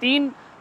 3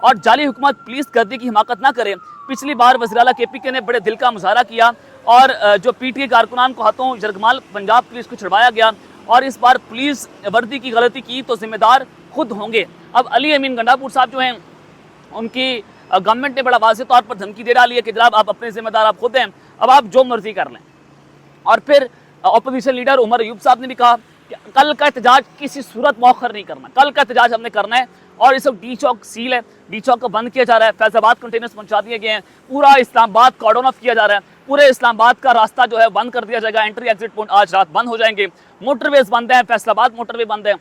اور جعلی حکومت پولیس گردی کی حماقت نہ کرے۔ پچھلی بار وزیر اعلیٰ KPK نے بڑے دل کا مظاہرہ کیا اور جو PTI کارکنان کو ہاتھوں یرغمال پنجاب پولیس کو چھڑوایا گیا، اور اس بار پولیس وردی کی غلطی کی تو ذمہ دار خود ہوں گے۔ اب علی امین گنڈاپور صاحب جو ہیں، ان کی گورنمنٹ نے بڑا واضح طور پر دھمکی دے ڈالی ہے کہ جناب آپ اپنے ذمہ دار آپ خود ہیں، اب آپ جو مرضی کر لیں۔ اور پھر اپوزیشن لیڈر عمر ایوب صاحب نے بھی کہا کہ کل کا احتجاج کسی صورت مؤخر نہیں کرنا، کل کا احتجاج ہم نے کرنا ہے، اور اس وقت ڈی چوک سیل ہے، ڈی چوک کو بند کیا جا رہا ہے، فیض آباد کنٹینرز پہنچا دیے گئے ہیں، پورا اسلام آباد کارڈن آف کیا جا رہا ہے، پورے اسلام آباد کا راستہ جو ہے بند کر دیا جائے گا، انٹری ایگزٹ پوائنٹ آج رات بند ہو جائیں گے، موٹر ویز بند ہیں، فیصل آباد موٹر وے بند ہے،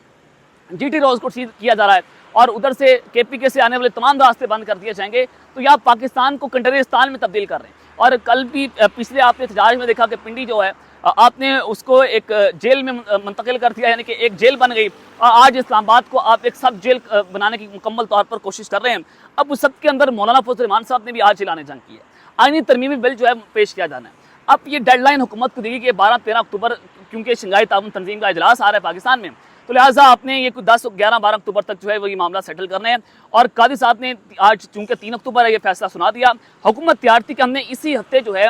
GT روز کو سیل کیا جا رہا ہے، اور ادھر سے KPK سے آنے والے تمام راستے بند کر دیے جائیں گے۔ تو یہ آپ پاکستان کو کنٹرستان میں تبدیل کر رہے ہیں۔ اور کل بھی پچھلے آپ نے احتجاج میں دیکھا کہ پنڈی جو ہے آپ نے اس کو ایک جیل میں منتقل کر دیا، یعنی کہ ایک جیل بن گئی، اور آج اسلام آباد کو آپ ایک سب جیل بنانے کی مکمل طور پر کوشش کر رہے ہیں۔ اب اس سب کے اندر مولانا فضل الرحمان صاحب نے بھی آج اعلان جنگ کی ہے، آئینی ترمیمی بل جو ہے پیش کیا جانا ہے۔ اب یہ ڈیڈ لائن حکومت کو دی کہ 12-13 اکتوبر، کیونکہ شنگھائی تعاون تنظیم کا اجلاس آ رہا ہے پاکستان میں، تو لہٰذا آپ نے یہ 10-11-12 اکتوبر تک جو ہے وہ یہ معاملہ سیٹل کرنا ہے۔ اور قاضی صاحب نے آج چونکہ 3 اکتوبر ہے یہ فیصلہ سنا دیا، حکومت تیار تھی کہ ہم نے اسی ہفتے جو ہے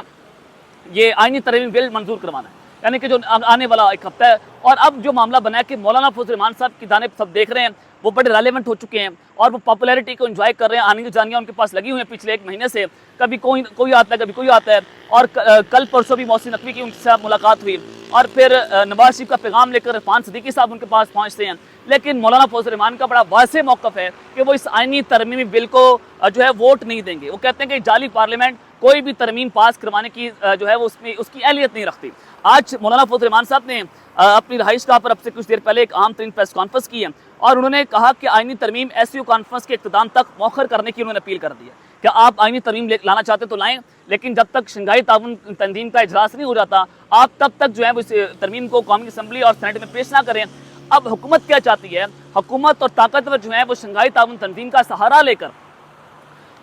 یہ آئینی ترمیمی بل منظور کروانا ہے، یعنی کہ جو آنے والا ایک ہفتہ ہے۔ اور اب جو معاملہ بنا ہے کہ مولانا فضل الرحمان صاحب کی جانب سب دیکھ رہے ہیں، وہ بڑے ریلیونٹ ہو چکے ہیں اور وہ پاپولیرٹی کو انجوائے کر رہے ہیں، آنی جانیاں ان کے پاس لگی ہوئی ہیں پچھلے 1 مہینے سے، کبھی کوئی آتا ہے کبھی کوئی آتا ہے۔ اور کل پرسوں بھی محسن نقوی کی ان کے ساتھ ملاقات ہوئی، اور پھر نواز شریف کا پیغام لے کر عرفان صدیقی صاحب ان کے پاس پہنچتے ہیں۔ لیکن مولانا فضل الرحمان کا بڑا واضح موقف ہے کہ وہ اس آئینی ترمیمی بل کو جو ہے ووٹ نہیں دیں گے۔ وہ کہتے ہیں کہ جعلی پارلیمنٹ کوئی بھی ترمیم پاس کروانے کی جو ہے وہ اس کی اہلیت نہیں رکھتی۔ آج مولانا فضل الرحمان صاحب نے اپنی رہائش گاہ پر اب سے کچھ دیر پہلے ایک عام ترین پریس کانفرنس کی ہے، اور انہوں نے کہا کہ آئینی ترمیم SCO کانفرنس کے اختتام تک مؤخر کرنے کی انہوں نے اپیل کر دی ہے کہ آپ آئینی ترمیم لانا چاہتے تو لائیں، لیکن جب تک شنگھائی تعاون تنظیم کا اجلاس نہیں ہو جاتا آپ تب تک جو ہے اس ترمیم کو قومی اسمبلی اور سینٹ میں پیش نہ کریں۔ اب حکومت کیا چاہتی ہے؟ حکومت اور طاقتور جو ہیں وہ شنگھائی تعاون تنظیم کا سہارا لے کر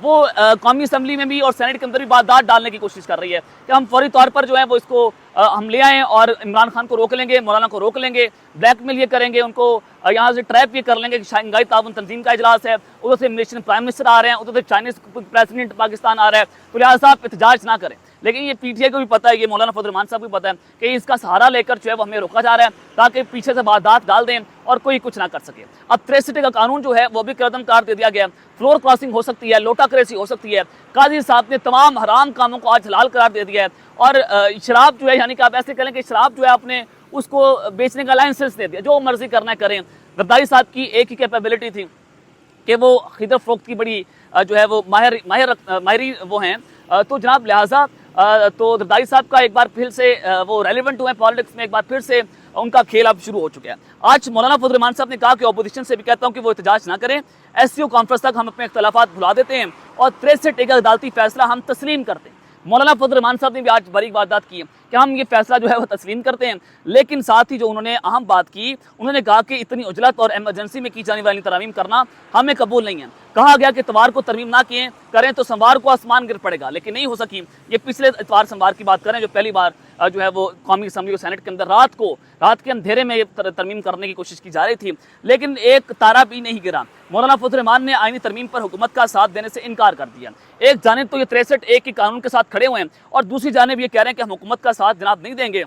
وہ قومی اسمبلی میں بھی اور سینٹ کے اندر بھی بات ڈالنے کی کوشش کر رہی ہے کہ ہم فوری طور پر جو ہے وہ اس کو ہم لے آئیں اور عمران خان کو روک لیں گے، مولانا کو روک لیں گے، بلیک میل یہ کریں گے، ان کو یہاں سے ٹریپ یہ کر لیں گے کہ شنگھائی تعاون تنظیم کا اجلاس ہے، ادھر سے ملیشین پرائم منسٹر آ رہے ہیں، ادھر سے چائنیز پریزیڈنٹ پاکستان آ رہا ہے، تو لہٰذا آپ احتجاج نہ کریں۔ لیکن یہ PTI کو بھی پتہ ہے، یہ مولانا فضل الرحمان صاحب کو بھی پتہ ہے کہ اس کا سہارا لے کر جو ہے وہ ہمیں روکا جا رہا ہے تاکہ پیچھے سے واردات ڈال دیں اور کوئی کچھ نہ کر سکے۔ اب 63 کا قانون جو ہے وہ بھی قدم کار دے دیا گیا، فلور کراسنگ ہو سکتی ہے، لوٹا کریسی ہو سکتی ہے۔ قاضی صاحب نے تمام حرام کاموں کو آج حلال قرار دے دیا ہے، اور شراب جو ہے، یعنی کہ آپ ایسے کریں کہ شراب جو ہے آپ نے اس کو بیچنے کا لائسنس دے دیا، جو مرضی کرنا ہے کریں۔ زرداری صاحب کی ایک ہی کیپیبلٹی تھی کہ وہ خرید فروخت کی بڑی جو ہے وہ ماہری وہ ہیں، تو جناب لہٰذا تو زرداری صاحب کا ایک بار پھر سے وہ ریلیونٹ ہوئے پالیٹکس میں، ایک بار پھر سے ان کا کھیل اب شروع ہو چکا ہے۔ آج مولانا فضل الرحمان صاحب نے کہا کہ اپوزیشن سے بھی کہتا ہوں کہ وہ احتجاج نہ کریں، SCO کانفرنس تک ہم اپنے اختلافات بھلا دیتے ہیں اور 63 ایک عدالتی فیصلہ ہم تسلیم کرتے ہیں۔ مولانا فضل الرحمان صاحب نے بھی آج بڑی واردات کی ہے کہ ہم یہ فیصلہ جو ہے وہ تسلیم کرتے ہیں، لیکن ساتھ ہی جو انہوں نے اہم بات کی، انہوں نے کہا کہ اتنی عجلت اور ایمرجنسی میں کی جانے والی ترامیم کرنا ہمیں قبول نہیں ہے۔ کہا گیا کہ اتوار کو ترمیم نہ کریں تو سوموار کو آسمان گر پڑے گا، لیکن نہیں ہو سکی۔ یہ پچھلے اتوار سوموار کی بات کریں جو پہلی بار جو ہے وہ قومی اسمبلی اور سینٹ کے اندر رات کے اندھیرے میں یہ ترمیم کرنے کی کوشش کی جا رہی تھی، لیکن ایک تارا بھی نہیں گرا۔ مولانا فضل الرحمان نے آئینی ترمیم پر حکومت کا ساتھ دینے سے انکار کر دیا۔ ایک جانب تو یہ 63 کے قانون کے ساتھ کھڑے ہوئے ہیں، اور دوسری جانب یہ کہہ رہے ہیں کہ ہم حکومت کا ساتھ جناب نہیں دیں گے،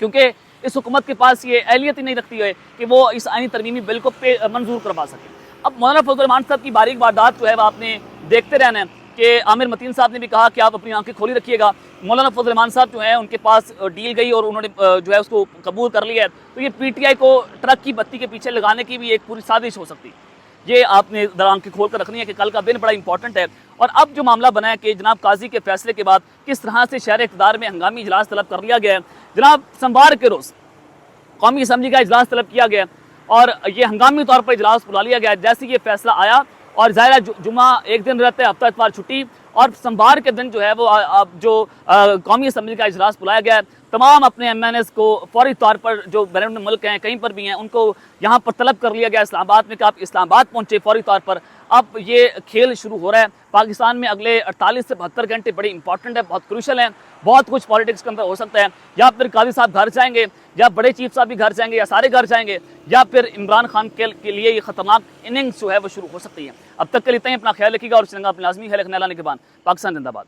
کیونکہ اس حکومت کے پاس یہ اہلیت ہی نہیں رکھتی ہے کہ وہ اس آئینی ترمیمی بل کو منظور کروا سکے۔ اب مولانا فضل الرحمان صاحب کی باریک واردات جو ہے وہ آپ نے دیکھتے رہنا ہے کہ عامر متین صاحب نے بھی کہا کہ آپ اپنی آنکھیں کھولی رکھیے گا۔ مولانا فضل الرحمان صاحب جو ہیں ان کے پاس ڈیل گئی اور انہوں نے جو ہے اس کو قبول کر لیا ہے، تو یہ PTI کو ٹرک کی بتی کے پیچھے لگانے کی بھی ایک پوری سازش ہو سکتی ہے۔ یہ آپ نے ذرا آنکھیں کھول کر رکھنی ہے کہ کل کا دن بڑا امپورٹنٹ ہے۔ اور اب جو معاملہ بنا ہے کہ جناب قاضی کے فیصلے کے بعد کس طرح سے شہر اقتدار میں ہنگامی اجلاس طلب کر لیا گیا ہے۔ جناب سوموار کے روز قومی اسمبلی کا اجلاس طلب کیا گیا اور یہ ہنگامی طور پر اجلاس بلا لیا گیا جیسے یہ فیصلہ آیا، اور ظاہر جمعہ ایک دن رہتا ہے، ہفتہ اتوار چھٹی، اور سوموار کے دن جو ہے وہ جو قومی اسمبلی کا اجلاس بلایا گیا ہے، تمام اپنے MNAs کو فوری طور پر جو بیرون ملک ہیں کہیں پر بھی ہیں ان کو یہاں پر طلب کر لیا گیا اسلام آباد میں کہ آپ اسلام آباد پہنچے فوری طور پر۔ اب یہ کھیل شروع ہو رہا ہے پاکستان میں. اگلے 48 سے 72 گھنٹے بڑے امپورٹنٹ ہے, بہت کروشل ہیں, بہت کچھ پالیٹکس کے اندر ہو سکتا ہے. یا پھر قاضی صاحب گھر جائیں گے, یا بڑے چیف صاحب بھی گھر جائیں گے, یا سارے گھر جائیں گے, یا پھر عمران خان کے لیے یہ خطرناک اننگز جو ہے وہ شروع ہو سکتی ہے. اب تک کے لیے اتنا ہی, اپنا خیال رکھیے گا اور اس جگہ اپنے لازمی خیال رکھنے لانے کے بعد پاکستان زندہ باد.